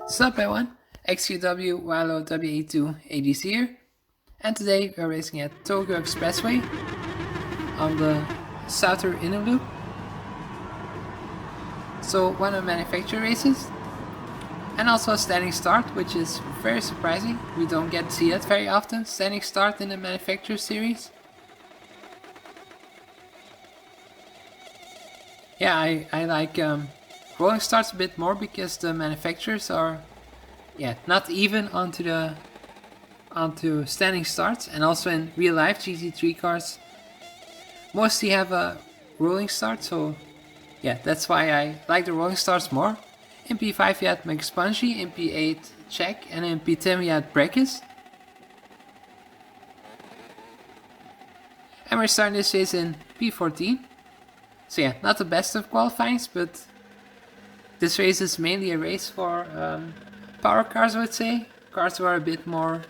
Sup everyone, XQW Wilo W82 ADC here, and today we are racing at Tokyo Expressway on the Southern Inner Loop. So one of the manufacturer races, and also a standing start, which is very surprising. We don't get to see that very often, standing start in the manufacturer series. Yeah, I like rolling starts a bit more because the manufacturers are not even onto standing starts, and also in real life Gr.3 cars mostly have a rolling start, so yeah, that's why I like the rolling starts more. In P5 we had McSpongy, in P8 Check, and in P10 we had Brekis. And we're starting this race in P14. So yeah, not the best of qualifyings, but this race is mainly a race for power cars, I would say. Cars who are a bit more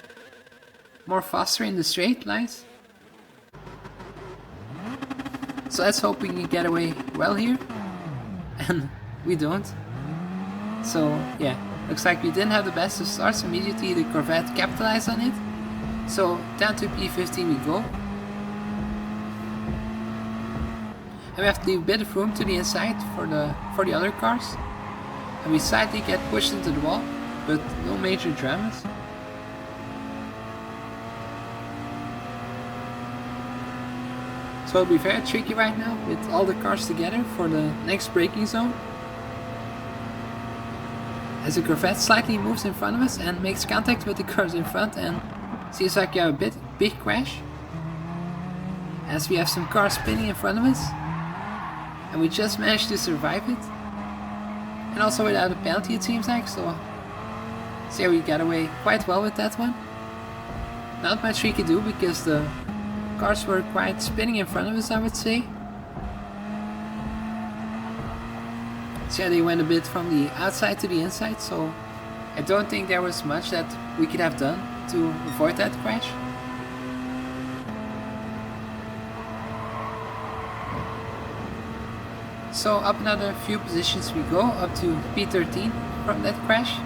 faster in the straight lines. So let's hope we can get away well here. And we don't. So yeah, looks like we didn't have the best of starts. Immediately the Corvette capitalized on it. So down to P15 we go. And we have to leave a bit of room to the inside for the other cars. And we slightly get pushed into the wall, but no major dramas. So it'll be very tricky right now with all the cars together for the next braking zone. As the Corvette slightly moves in front of us and makes contact with the cars in front, and seems like we have a big crash. As we have some cars spinning in front of us. And we just managed to survive it. And also without a penalty it seems like, so yeah, we got away quite well with that one. Not much we could do because the cars were quite spinning in front of us, I would say. So yeah, they went a bit from the outside to the inside, so I don't think there was much that we could have done to avoid that crash. So up another few positions we go, up to P13 from that crash.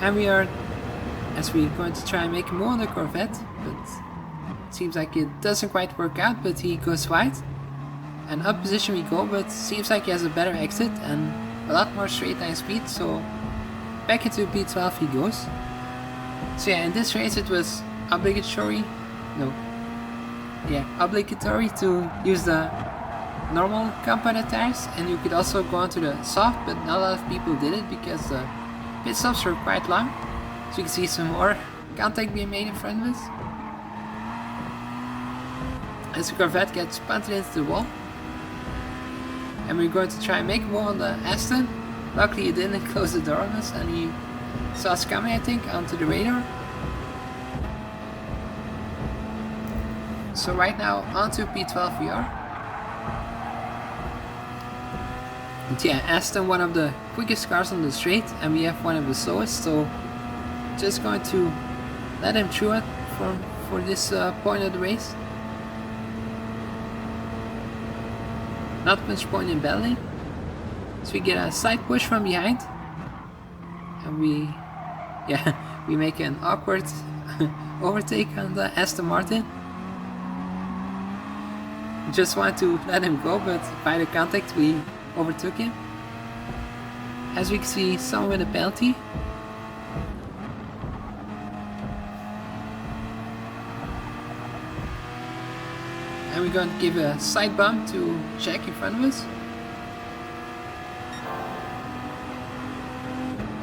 And we are, as we're going to try and make a move on the Corvette, but it seems like it doesn't quite work out, but he goes wide. And up position we go, but seems like he has a better exit and a lot more straight line speed, so back into P12 he goes. So yeah, in this race it was obligatory to use the normal compounded tires, and you could also go onto the soft, but not a lot of people did it because the pit stops were quite long. So you can see some more contact being made in front of us. As the Corvette gets punted into the wall. And we're going to try and make a move on the Aston. Luckily he didn't close the door on us and he saw us coming, I think, onto the radar. So right now onto P12 we are. And yeah, Aston one of the quickest cars on the straight, and we have one of the slowest, so just going to let him through it for this point of the race. Not much point in battling. So we get a side push from behind. And we make an awkward overtake on the Aston Martin. Just want to let him go, but by the contact we overtook him. As we can see, someone with a penalty. And we're going to give a side bump to Jack in front of us.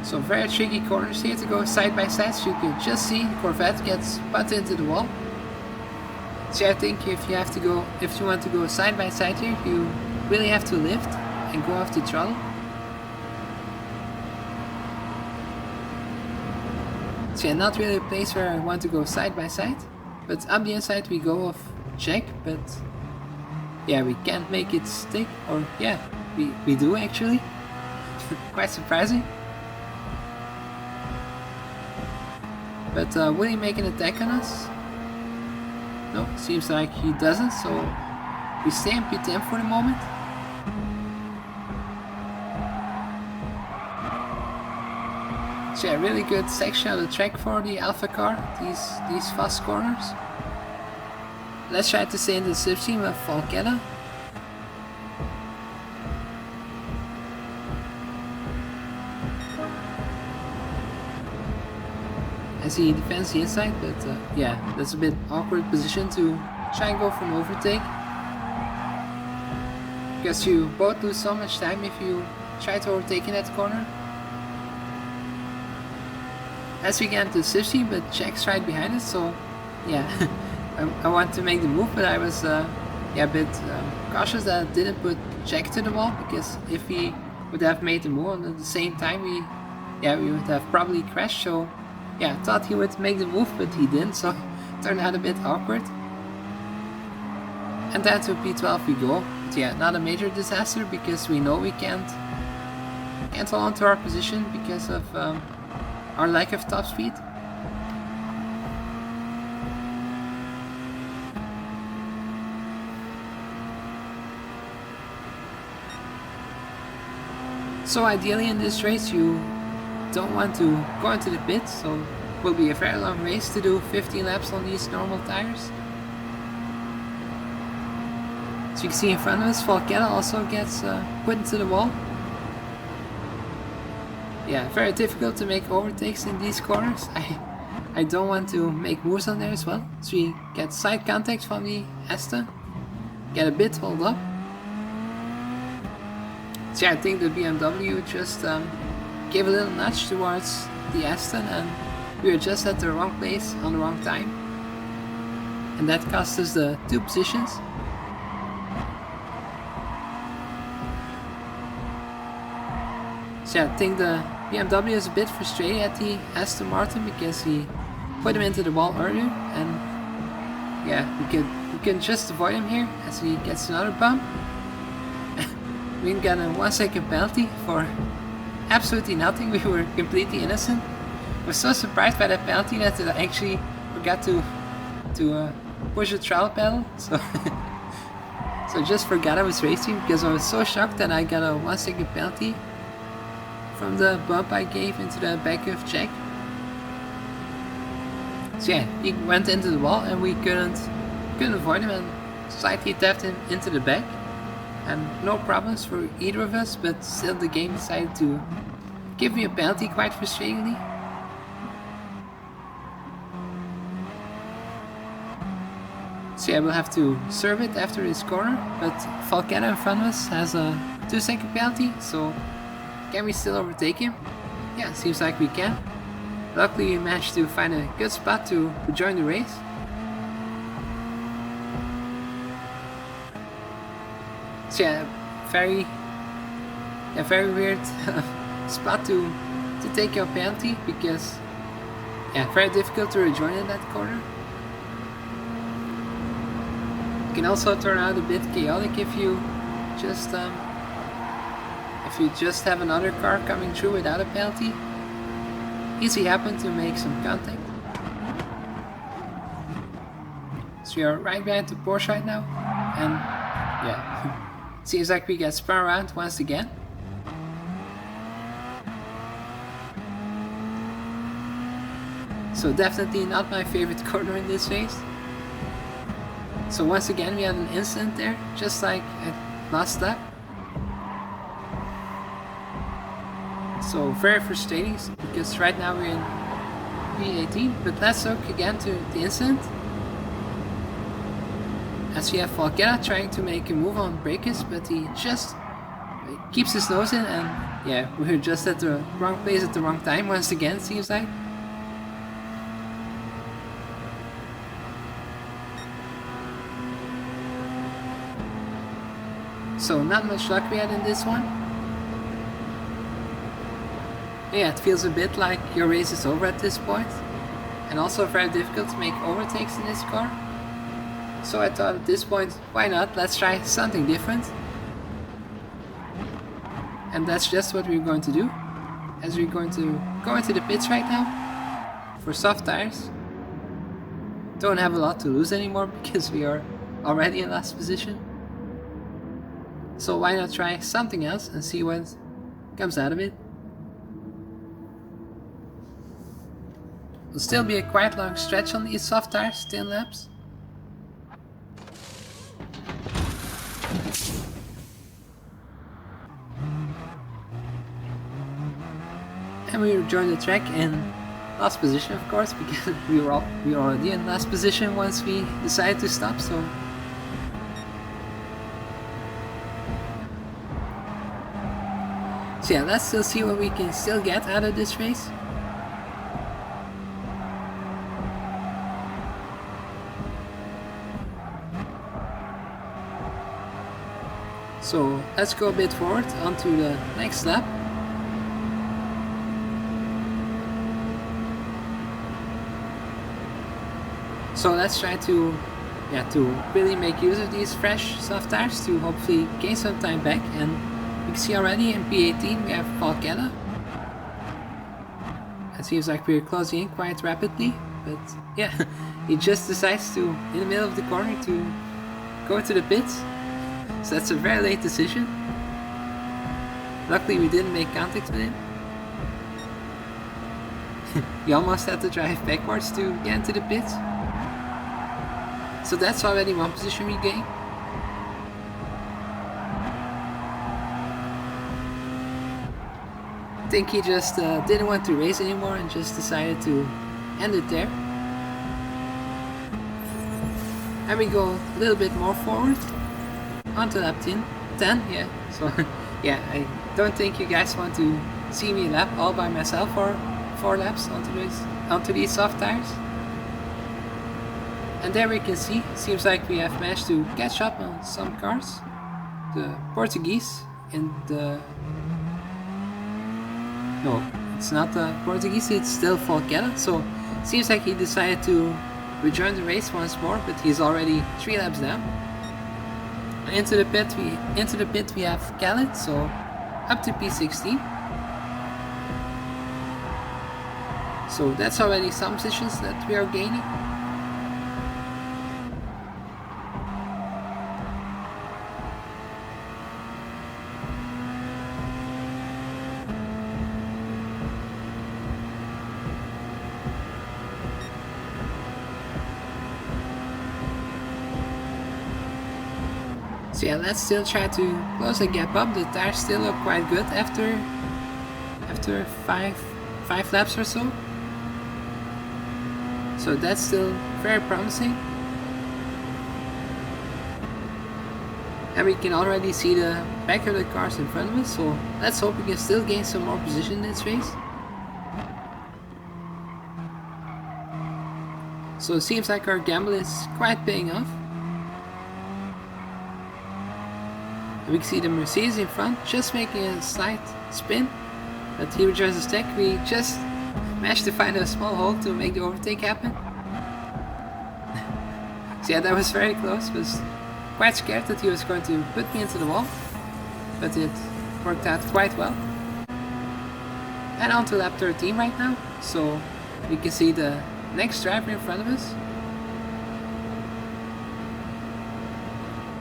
So very tricky corners here to go side by side, so you can just see the Corvette gets put into the wall. So I think if you want to go side by side here, you really have to lift and go off the throttle. So yeah, not really a place where I want to go side by side, but up the inside we go off Check, but yeah, we can't make it stick, or yeah, we do actually. Quite surprising. But will he make an attack on us? No, seems like he doesn't, so we stay in P10 for the moment. So yeah, really good section of the track for the Alpha car, these fast corners. Let's try to stay in the slipstream of Falketta. As he defends the inside, but yeah, that's a bit awkward position to try and go for an overtake. Because you both lose so much time if you try to overtake in that corner. As we get into the slipstream, but Jack's right behind us, so yeah, I want to make the move, but I was yeah, a bit cautious that I didn't put Jack to the wall, because if he would have made the move and at the same time we would have probably crashed. So yeah, I thought he would make the move, but he didn't, so it turned out a bit awkward. And then to P12 we go. But yeah, not a major disaster, because we know we can't hold on to our position because of our lack of top speed. So ideally in this race you don't want to go into the pits, so it will be a very long race to do 15 laps on these normal tires. So you can see in front of us, Falketta also gets put into the wall. Yeah, very difficult to make overtakes in these corners. I don't want to make moves on there as well. So we get side contact from the Aston, get a bit hold up. So yeah, I think the BMW just gave a little nudge towards the Aston, and we were just at the wrong place on the wrong time. And that cost us the 2 positions. So yeah, I think the BMW is a bit frustrated at the Aston Martin because he put him into the wall earlier, and yeah, we can just avoid him here as he gets another bump. We got a 1 second penalty for absolutely nothing. We were completely innocent. I was so surprised by that penalty that I actually forgot to push the throttle pedal. So so I just forgot I was racing because I was so shocked that I got a 1 second penalty from the bump I gave into the back of Jack. So yeah, he went into the wall and we couldn't avoid him, and slightly tapped him into the back. And no problems for either of us, but still the game decided to give me a penalty quite frustratingly. So yeah, we'll have to serve it after this corner, but Falketta in front of us has a 2 second penalty, so can we still overtake him? Yeah, seems like we can. Luckily we managed to find a good spot to join the race. So yeah, very weird spot to take your penalty, because yeah, very difficult to rejoin in that corner. It can also turn out a bit chaotic if you just have another car coming through without a penalty. Easy happen to make some contact. So we are right behind the Porsche right now, and yeah. Seems like we get spun around once again. So definitely not my favorite corner in this race. So once again we had an incident there, just like at last lap. So very frustrating, because right now we're in P18, but let's look again to the incident. As we have Falketta trying to make a move on brakes, but he just keeps his nose in, and yeah, we're just at the wrong place at the wrong time once again, it seems like. So not much luck we had in this one. Yeah, it feels a bit like your race is over at this point, and also very difficult to make overtakes in this car. So I thought at this point, why not? Let's try something different. And that's just what we're going to do. As we're going to go into the pits right now for soft tires. Don't have a lot to lose anymore because we are already in last position. So why not try something else and see what comes out of it. Will still be a quite long stretch on these soft tires, 10 laps. And we rejoined the track in last position, of course, because we were already in last position once we decided to stop. So yeah, let's still see what we can still get out of this race. So let's go a bit forward onto the next lap. So let's try to really make use of these fresh soft tires to hopefully gain some time back. And you can see already in P18 we have Falkella. It seems like we're closing in quite rapidly, but yeah, he just decides to, in the middle of the corner, to go to the pits. So that's a very late decision. Luckily we didn't make contact with him. We almost had to drive backwards to get into the pits. So that's already one position we gained. I think he just didn't want to race anymore and just decided to end it there. And we go a little bit more forward onto lap 10, yeah. So yeah, I don't think you guys want to see me lap all by myself for 4 laps onto these soft tires. And there we can see, seems like we have managed to catch up on some cars. The Portuguese and the... No, it's not the Portuguese, it's still Falkella. So seems like he decided to rejoin the race once more, but he's already 3 laps down. Into the pit we have Khaled, so up to P16. So that's already some positions that we are gaining. So yeah, let's still try to close the gap up. The tires still look quite good after 5 laps or so. So that's still very promising. And we can already see the back of the cars in front of us, so let's hope we can still gain some more position in this race. So it seems like our gamble is quite paying off. We can see the Mercedes in front just making a slight spin, but he rejoins the stack. We just managed to find a small hole to make the overtake happen. So yeah, that was very close. Was quite scared that he was going to put me into the wall, but it worked out quite well. And on to lap 13 right now, so we can see the next driver in front of us.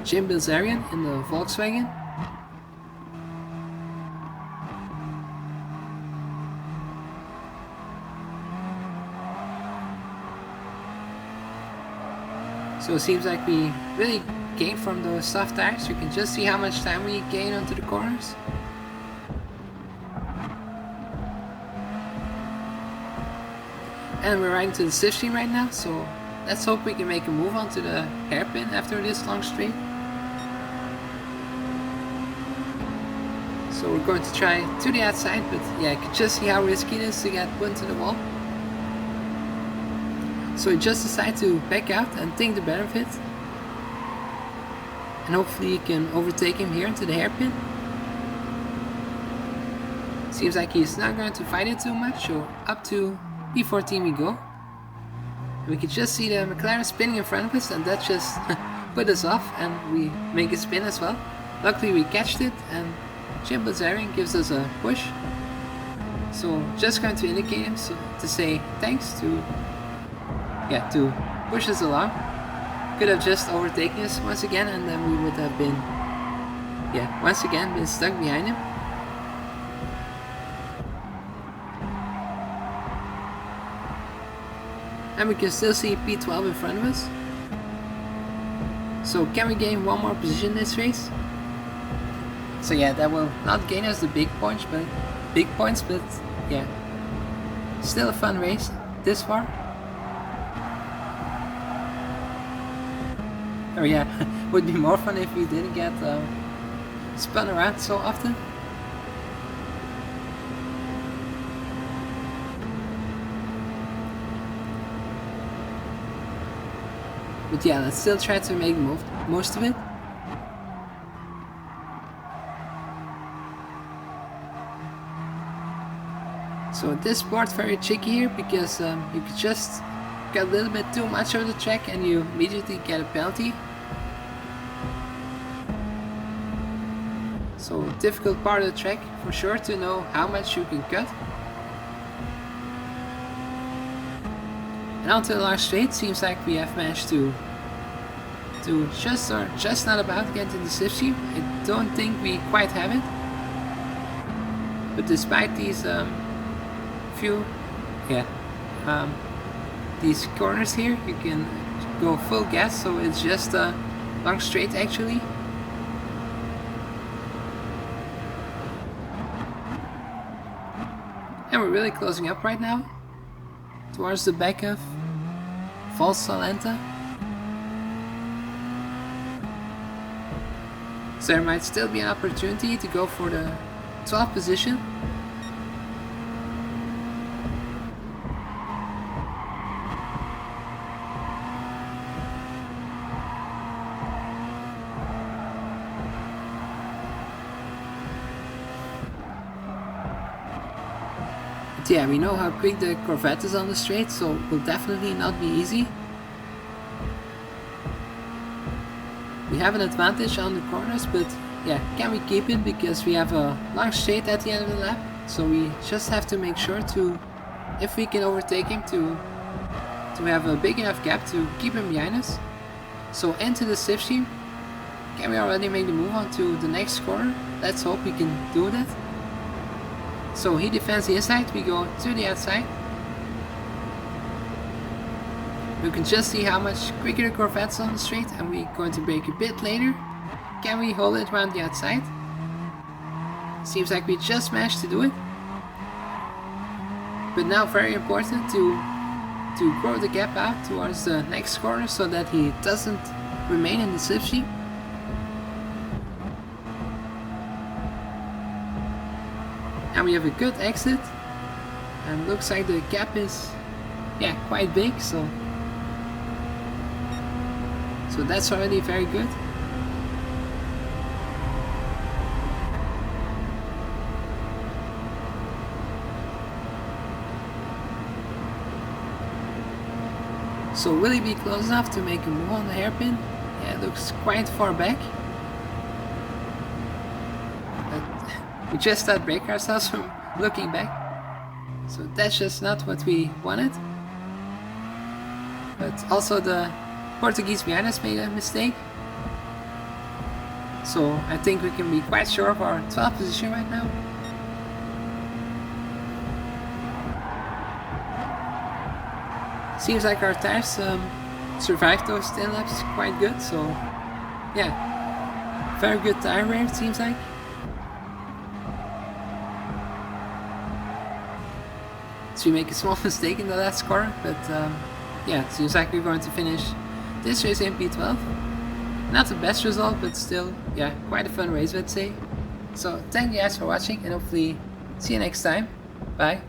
Jim Bilzerian in the Volkswagen. So it seems like we really gained from those soft tires. You can just see how much time we gain onto the corners. And we're riding to the slipstream right now, so let's hope we can make a move onto the hairpin after this long straight. So we're going to try to the outside, but yeah, you can just see how risky it is to get put into the wall. So we just decide to back out and think the better of it. And hopefully you can overtake him here into the hairpin. Seems like he's not going to fight it too much, so up to P14 we go. We can just see the McLaren spinning in front of us, and that just put us off, and we make it spin as well. Luckily we catched it, and Jim Bilzerian gives us a push. So just going to indicate him to say thanks, to push us along. Could have just overtaken us once again, and then we would have been yeah, once again been stuck behind him. And we can still see P12 in front of us. So can we gain one more position this race? So yeah, that will not gain us the big points, but yeah, still a fun race this far. Oh yeah, would be more fun if we didn't get spun around so often. But yeah, let's still try to make most of it. So this part's very tricky here because you could just get a little bit too much of the track and you immediately get a penalty. So difficult part of the track for sure to know how much you can cut. And onto the last straight, seems like we have managed to just not about get in the safety. I don't think we quite have it. But despite these these corners here, you can go full gas, so it's just a long straight actually. And we're really closing up right now towards the back of False Salenta. So there might still be an opportunity to go for the 12th position. But yeah, we know how quick the Corvette is on the straight, so it will definitely not be easy. We have an advantage on the corners, but yeah, can we keep it? Because we have a long straight at the end of the lap, so we just have to make sure to, if we can overtake him, to have a big enough gap to keep him behind us. So into the safety, can we already make the move on to the next corner? Let's hope we can do that. So he defends the inside, we go to the outside. You can just see how much quicker the Corvette's on the straight, and we're going to brake a bit later. Can we hold it around the outside? Seems like we just managed to do it. But now very important to grow the gap out towards the next corner so that he doesn't remain in the slipstream. And we have a good exit, and looks like the gap is quite big, so that's already very good. So will he be close enough to make a move on the hairpin? Yeah, it looks quite far back. But we just had to break ourselves from looking back. So that's just not what we wanted. But also the Portuguese behind us made a mistake. So I think we can be quite sure of our 12th position right now. Seems like our tires survived those 10 laps quite good, so yeah, very good tire wear it seems like. So we make a small mistake in the last corner, but yeah, it seems like we're going to finish this race in P12. Not the best result, but still, yeah, quite a fun race, let's say. So thank you guys for watching, and hopefully see you next time. Bye.